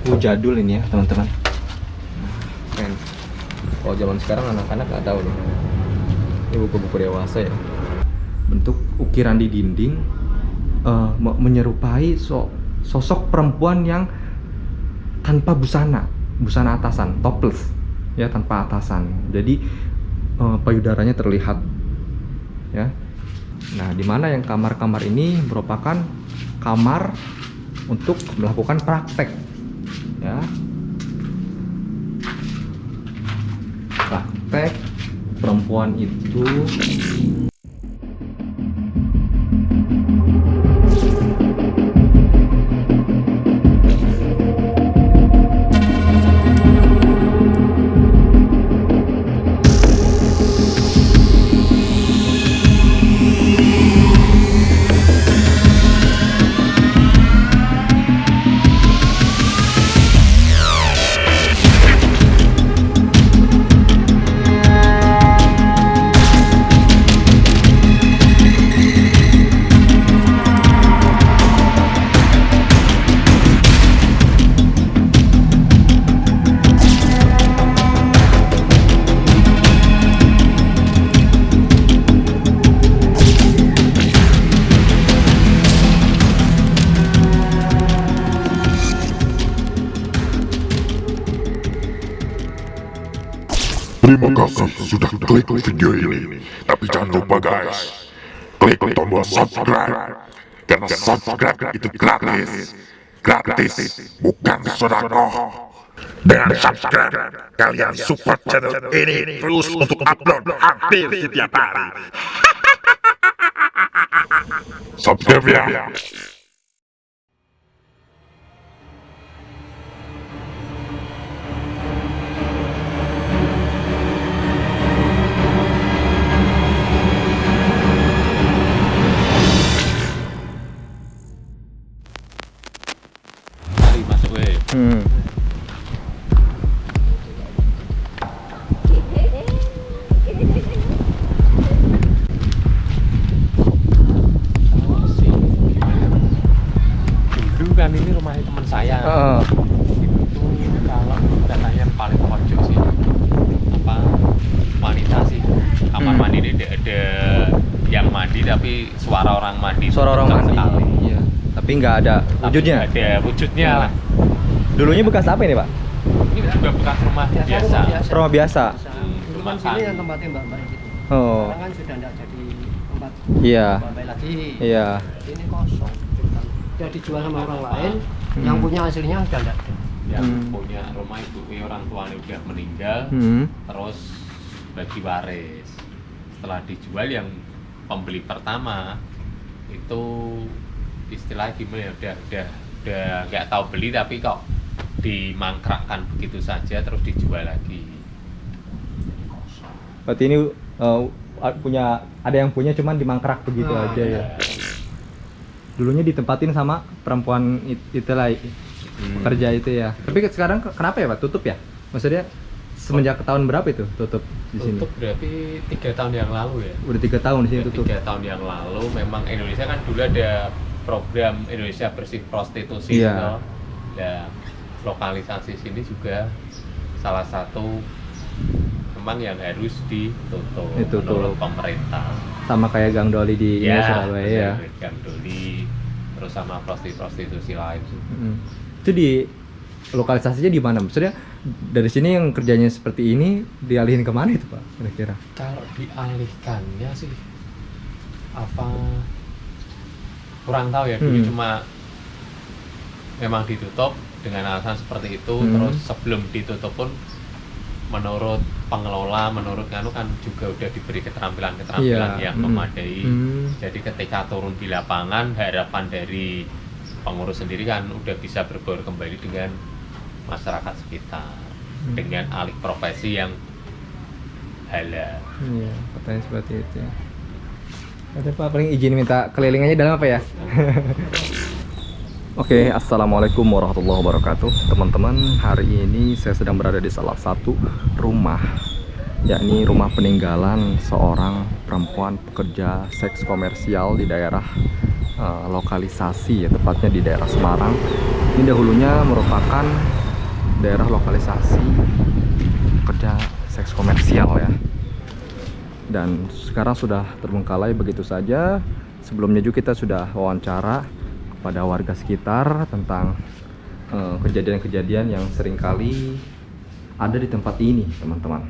buku jadul ini ya teman-teman. Keren. Kalau zaman sekarang anak-anak nggak tahu nih. Ini buku-buku dewasa ya. Bentuk ukiran di dinding menyerupai sosok perempuan yang tanpa busana atasan, topless ya, tanpa atasan. Jadi payudaranya terlihat ya. Nah, di mana yang kamar-kamar ini merupakan kamar untuk melakukan praktek ya. Praktek perempuan itu Terima kasih sudah klik video ini. Tapi jangan lupa guys, klik tombol subscribe. Karena subscribe itu gratis. Gratis, bukan sedekah. Dengan subscribe, kalian support channel ini terus untuk upload hampir setiap hari. Subscribe ya. Masuk weh. Dulu kan ini rumahnya teman saya. Itu kalau katanya yang paling pojok sih apa wanita sih. Kamar mandi ini ada yang mandi tapi suara orang mandi. suara orang kencang mandi. sekali. Iya. Tapi nggak ada wujudnya. Tapi nggak ada wujudnya lah. Dulunya bekas apa ini, Pak? Ini juga bekas rumah biasa. Rumah biasa. Dulu kan sini yang tempatnya mbak-mbak gitu. Oh. Sekarang kan sudah tidak jadi tempat Iya. mbak-mbak lagi. Iya. Ini kosong. Sudah dijual sama orang lain. Yang punya aslinya sudah tidak ada. Yang punya rumah itu orang tuanya udah meninggal, terus bagi waris. Setelah dijual yang pembeli pertama itu istilah gimana ya, udah nggak tahu beli tapi kok dimangkrakkan begitu saja terus dijual lagi. Berarti ini ada yang punya cuman dimangkrak begitu aja ya. Dulunya ditempatin sama perempuan itulah pekerja itu ya. Tapi sekarang kenapa ya, Pak? Tutup ya? Maksudnya semenjak tahun berapa itu tutup di sini? Tutup berarti 3 tahun yang lalu ya. Udah 3 tahun di sini tutup. 3 tahun yang lalu memang Indonesia kan dulu ada program Indonesia bersih prostitusi Iya. gitu. Ya, lokalisasi sini juga salah satu memang yang harus ditutup menurut pemerintah. Sama kayak Gang Doli di Surabaya ya. Gang Doli terus sama prostitusi lain. Itu di lokalisasinya di mana? Maksudnya dari sini yang kerjanya seperti ini dialihin kemana itu, Pak? Kira-kira? Kalau dialihkannya sih apa kurang tahu ya. Dulu cuma memang ditutup dengan alasan seperti itu. Terus sebelum ditutup pun menurut pengelola, menurut Nganu kan juga udah diberi keterampilan yang memadai. Jadi ketika turun di lapangan, harapan dari pengurus sendiri kan udah bisa berbaur kembali dengan masyarakat sekitar dengan alih profesi yang halal. Iya, katanya seperti itu ya. Ada Pak, paling izin minta keliling aja dalam apa ya? Oke, assalamualaikum warahmatullahi wabarakatuh, teman-teman. Hari ini saya sedang berada di salah satu rumah, yakni rumah peninggalan seorang perempuan pekerja seks komersial di daerah lokalisasi ya, tepatnya di daerah Semarang. Ini dahulunya merupakan daerah lokalisasi kerja seks komersial ya. Dan sekarang sudah terbengkalai begitu saja. Sebelumnya juga kita sudah wawancara kepada warga sekitar tentang kejadian-kejadian yang seringkali ada di tempat ini, teman-teman.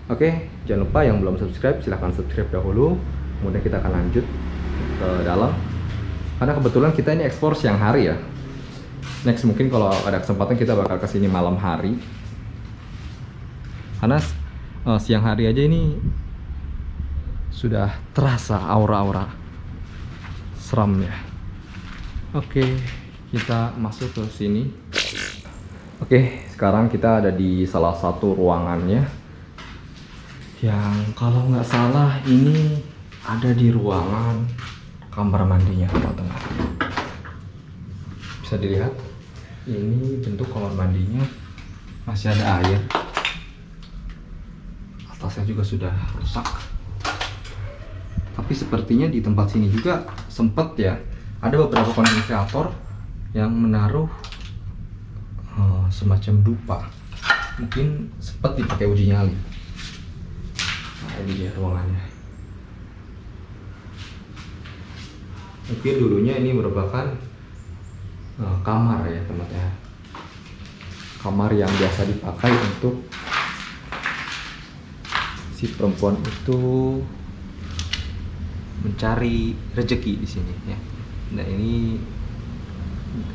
Oke, jangan lupa yang belum subscribe silahkan subscribe dahulu. Kemudian kita akan lanjut ke dalam. Karena kebetulan kita ini ekspor siang hari ya. Next mungkin kalau ada kesempatan kita bakal kesini malam hari. Karena siang hari aja ini sudah terasa aura-aura seram ya. Oke, kita masuk ke sini. Oke, sekarang kita ada di salah satu ruangannya. Yang kalau nggak salah ini ada di ruangan kamar mandinya, teman-teman. Bisa dilihat, ini bentuk kamar mandinya masih ada air. Atasnya juga sudah rusak. Tapi sepertinya di tempat sini juga sempat ya ada beberapa konten kreator yang menaruh semacam dupa. Mungkin sempat dipakai uji nyali. Nah, ini dia ruangannya. Mungkin dulunya ini merupakan kamar ya, tempatnya. Kamar yang biasa dipakai untuk si perempuan itu mencari rezeki di sini ya. Nah, ini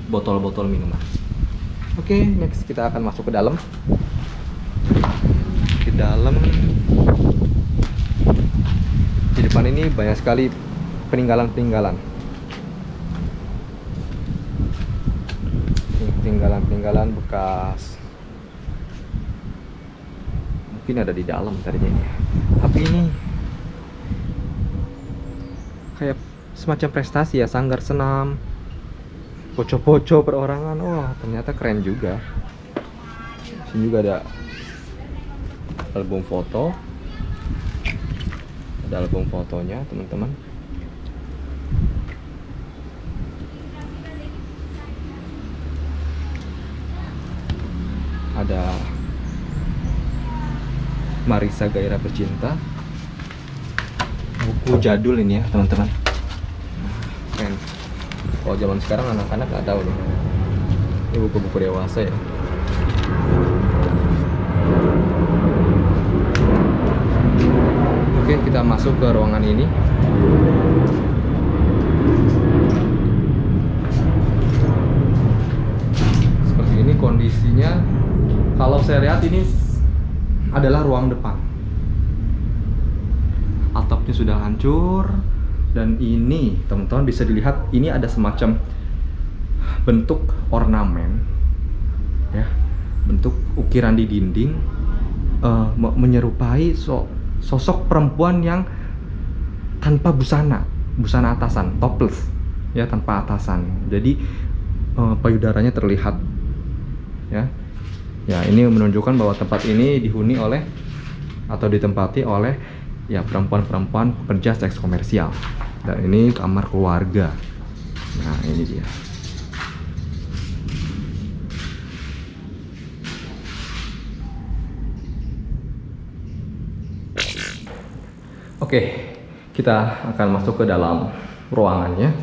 botol-botol minuman. Oke, next kita akan masuk ke dalam. Di dalam, di depan ini banyak sekali peninggalan-peninggalan. Peninggalan bekas. Mungkin ada di dalam tadinya ini. Tapi ini kayak semacam prestasi ya, sanggar senam, poco-poco perorangan. Wah, ternyata keren juga. Sini juga ada album foto. Ada album fotonya, teman-teman. Ada Marisa Gairah Bercinta. Buku jadul ini ya, teman-teman. Keren. Kalau zaman sekarang anak-anak nggak tahu nih. Ini buku-buku dewasa ya. Oke, kita masuk ke ruangan ini. Seperti ini kondisinya. Kalau saya lihat ini adalah ruang depan. Atapnya sudah hancur. Dan ini teman-teman bisa dilihat, ini ada semacam bentuk ornamen ya, bentuk ukiran di dinding, menyerupai sosok perempuan yang tanpa busana atasan, topless ya, tanpa atasan. Jadi payudaranya terlihat ya. Ya, ini menunjukkan bahwa tempat ini dihuni oleh atau ditempati oleh ya perempuan-perempuan pekerja seks komersial. Dan ini kamar keluarga. Nah, ini dia. Oke, kita akan masuk ke dalam ruangannya.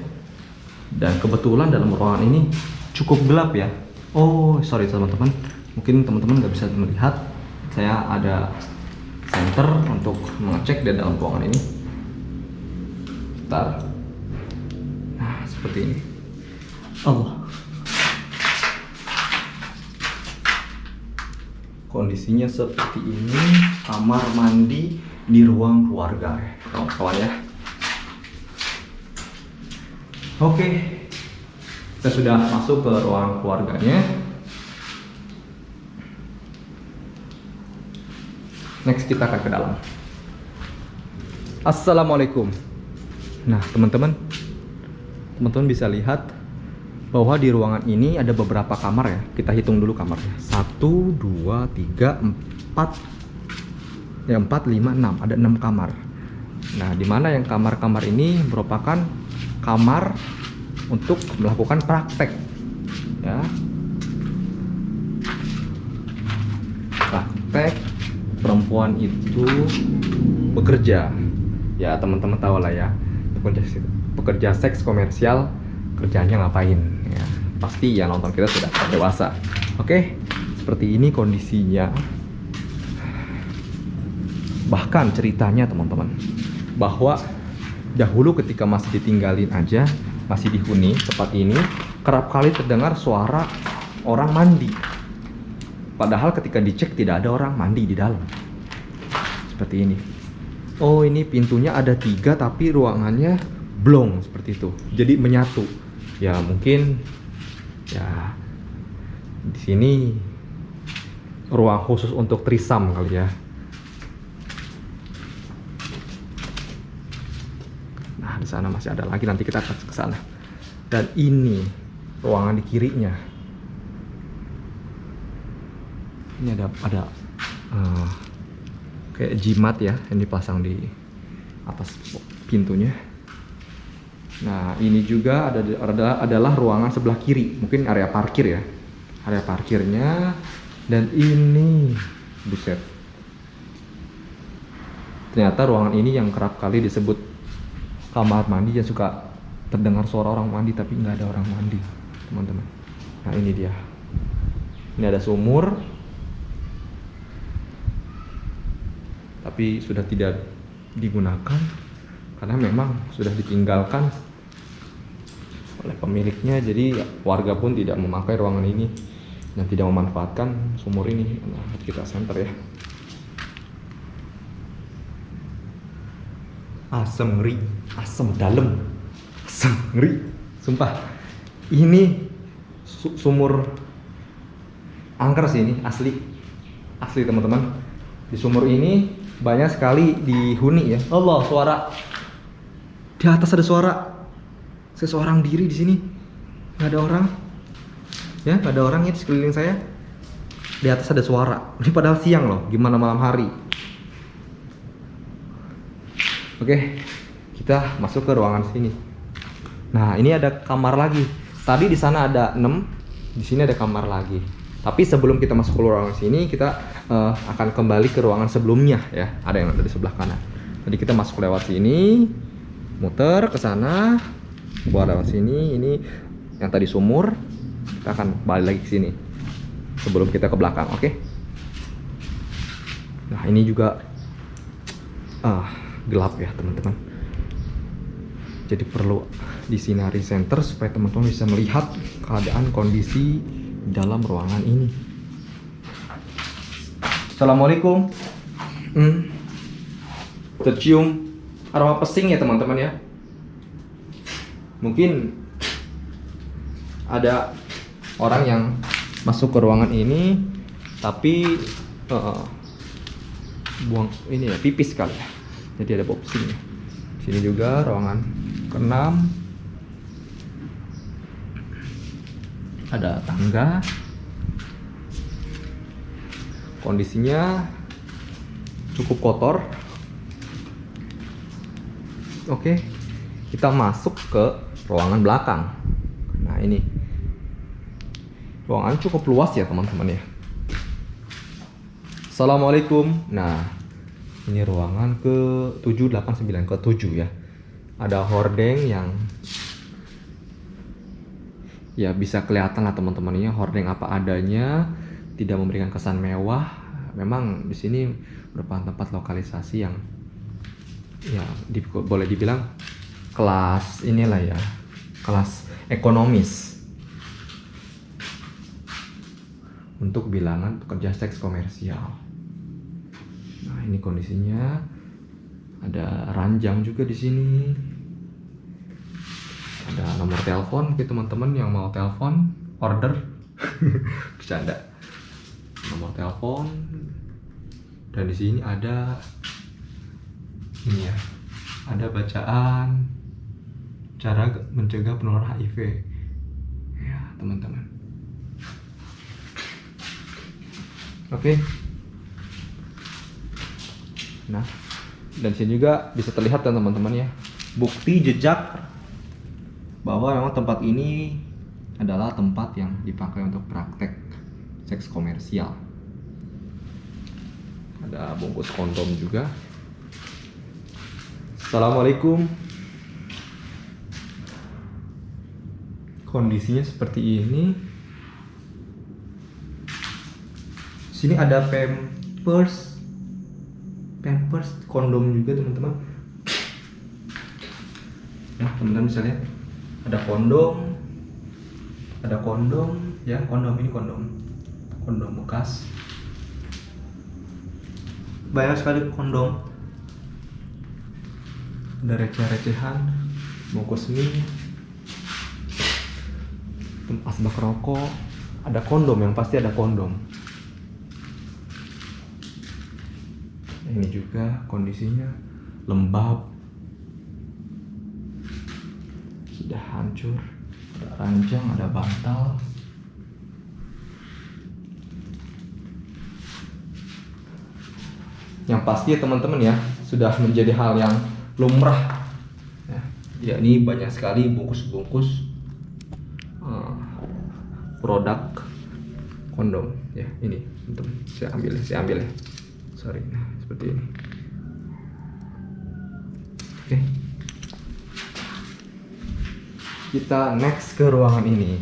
Dan kebetulan dalam ruangan ini cukup gelap ya. Oh, sorry teman-teman. Mungkin teman-teman nggak bisa melihat. Saya ada senter untuk mengecek di dalam ruangan ini. Bentar. Nah, seperti ini. Allah. Kondisinya seperti ini. Kamar mandi di ruang keluarga ya, kawan-kawan ya. Oke, kita sudah masuk ke ruang keluarganya. Next kita akan ke dalam. Assalamualaikum. Nah, teman-teman bisa lihat bahwa di ruangan ini ada beberapa kamar ya. Kita hitung dulu kamarnya. 1, 2, 3, 4, 5, 6. Ada 6 kamar. Nah, di mana yang kamar-kamar ini merupakan kamar untuk melakukan praktek, ya. Praktek perempuan itu bekerja, ya teman-teman tahu lah ya, pekerja seks komersial kerjanya ngapain, ya pasti yang nonton kita sudah dewasa. Oke, seperti ini kondisinya. Bahkan ceritanya teman-teman, bahwa dahulu ketika masih ditinggalin aja, masih dihuni tempat ini, kerap kali terdengar suara orang mandi. Padahal ketika dicek tidak ada orang mandi di dalam. Seperti ini. Oh, ini pintunya ada 3 tapi ruangannya blong seperti itu. Jadi menyatu. Ya mungkin ya di sini ruang khusus untuk trisam kali ya. Nah, di sana masih ada lagi, nanti kita akan ke sana. Dan ini ruangan di kirinya. Ini ada kayak jimat ya yang dipasang di atas pintunya. Nah, ini juga adalah ruangan sebelah kiri, mungkin area parkir ya, area parkirnya. Dan ini, buset, ternyata ruangan ini yang kerap kali disebut kamar mandi, yang suka terdengar suara orang mandi tapi nggak ada orang mandi, teman-teman. Nah, ini dia, ini ada sumur tapi sudah tidak digunakan karena memang sudah ditinggalkan oleh pemiliknya. Jadi warga pun tidak memakai ruangan ini dan tidak memanfaatkan sumur ini. Nah, kita center ya. Asem ngeri, asem dalam, asem ngeri, sumpah. Ini sumur angker sih, ini asli teman-teman. Di sumur ini banyak sekali dihuni ya. Allah, suara di atas, ada suara seseorang diri di sini. Nggak ada orang, ya nggak ada orang ya di sekeliling saya. Di atas ada suara. Ini padahal siang loh, gimana malam hari? Oke, kita masuk ke ruangan sini. Nah, ini ada kamar lagi. Tadi di sana ada 6, di sini ada kamar lagi. Tapi sebelum kita masuk ke ruangan sini, kita akan kembali ke ruangan sebelumnya ya. Ada yang ada di sebelah kanan. Jadi kita masuk lewat sini, muter ke sana, keluar lewat sini. Ini yang tadi sumur. Kita akan balik lagi ke sini sebelum kita ke belakang, oke? Nah, ini juga gelap ya teman-teman. Jadi perlu disinari senter supaya teman-teman bisa melihat keadaan kondisi dalam ruangan ini. Assalamualaikum. Tercium aroma pesing ya teman-teman ya. Mungkin ada orang yang masuk ke ruangan ini tapi buang ini ya, pipis kali ya. Jadi ada bau pesing. Sini juga ruangan ke-6. Ada tangga. Kondisinya cukup kotor. Oke, kita masuk ke ruangan belakang. Nah, ini ruangan cukup luas ya teman-teman ya. Assalamualaikum. Nah, ini ruangan ke 7, 8, 9, ke 7 ya. Ada hordeng yang ya bisa kelihatan lah teman-temannya, hordeng apa adanya, tidak memberikan kesan mewah. Memang di sini merupakan tempat lokalisasi yang ya boleh dibilang kelas inilah ya, kelas ekonomis untuk bilangan pekerja seks komersial. Nah, ini kondisinya. Ada ranjang juga di sini. Ada nomor telepon bagi teman-teman yang mau telepon, order. Bercanda. Nomor telepon. Dan di sini ada ini ya. Ada bacaan cara mencegah penularan HIV. Ya, teman-teman. Oke. Nah, dan sini juga bisa terlihat kan teman-teman ya, bukti jejak bahwa memang tempat ini adalah tempat yang dipakai untuk praktek seks komersial. Ada bungkus kondom juga. Assalamualaikum. Kondisinya seperti ini. Sini ada pampers, kondom juga teman-teman. Nah, teman-teman bisa lihat ada kondom, ya, ini kondom bekas. Banyak sekali kondom. Ada receh-recehan, bungkus mie, asbak rokok, ada kondom, yang pasti ada kondom. Ini juga kondisinya lembab, sudah hancur, ada ranjang, ada bantal. Yang pasti ya teman-teman ya, sudah menjadi hal yang lumrah. Ya, ini banyak sekali bungkus-bungkus produk kondom ya. Ini teman, saya ambil ya. Sorry, nah seperti ini. Oke. Kita next ke ruangan ini.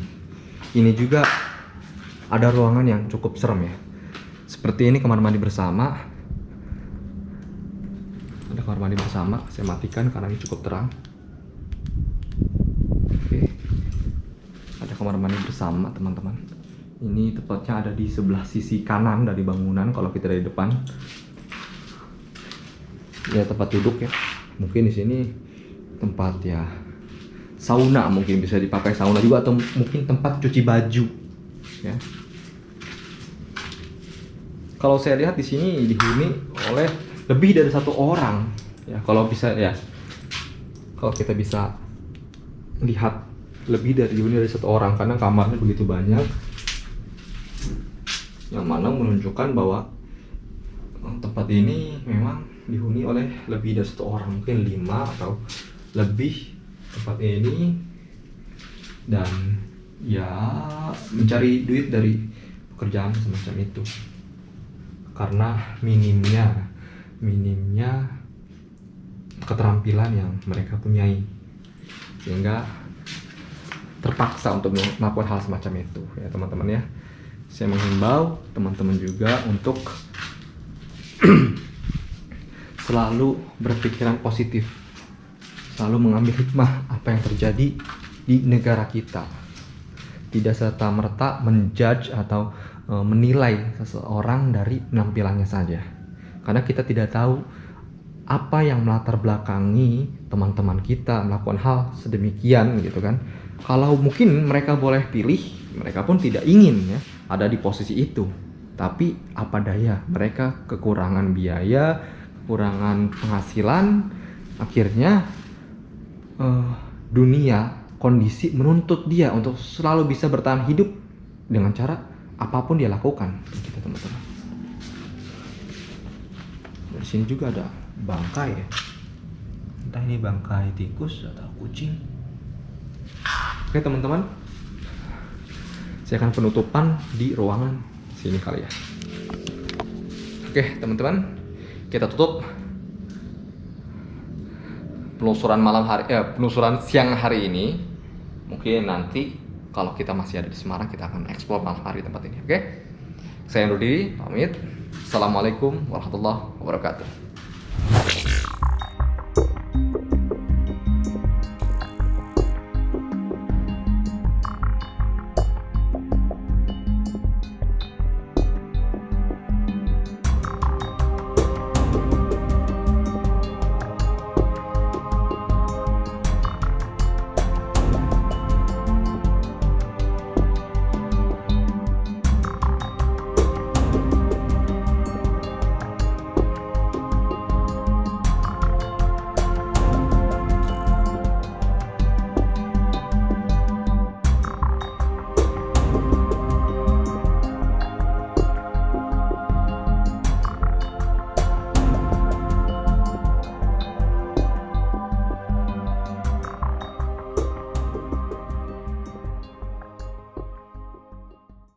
Ini juga ada ruangan yang cukup serem ya. Seperti ini kamar mandi bersama. Ada kamar mandi bersama. Saya matikan karena ini cukup terang. Oke. Ada kamar mandi bersama teman-teman. Ini tepatnya ada di sebelah sisi kanan dari bangunan kalau kita dari depan. Ya, tempat duduk ya. Mungkin di sini tempat ya sauna, mungkin bisa dipakai sauna juga, atau mungkin tempat cuci baju ya. Kalau saya lihat di sini dihuni oleh lebih dari satu orang ya. Kalau bisa ya, kalau kita bisa lihat lebih dari dihuni dari satu orang, karena kamarnya begitu banyak, yang mana menunjukkan bahwa tempat ini memang dihuni oleh lebih dari satu orang, mungkin 5 atau lebih tempat ini. Dan ya mencari duit dari pekerjaan semacam itu karena minimnya keterampilan yang mereka punyai, sehingga terpaksa untuk melakukan hal semacam itu ya teman-teman ya. Saya menghimbau teman-teman juga untuk selalu berpikiran positif, selalu mengambil hikmah apa yang terjadi di negara kita. Tidak serta-merta menjudge atau menilai seseorang dari penampilannya saja, karena kita tidak tahu apa yang melatar belakangi teman-teman kita melakukan hal sedemikian gitu kan. Kalau mungkin mereka boleh pilih, mereka pun tidak ingin ya ada di posisi itu, tapi apa daya, mereka kekurangan biaya, kekurangan penghasilan, akhirnya dunia, kondisi menuntut dia untuk selalu bisa bertahan hidup dengan cara apapun dia lakukan gitu teman-teman. Dari sini juga ada bangkai ya, entah ini bangkai tikus atau kucing. Oke teman-teman, saya akan penutupan di ruangan sini kali ya. Oke teman-teman, kita tutup penelusuran penelusuran siang hari ini. Mungkin nanti kalau kita masih ada di Semarang, kita akan eksplor malam hari tempat ini. Oke, saya undur diri, pamit. Assalamualaikum warahmatullahi wabarakatuh.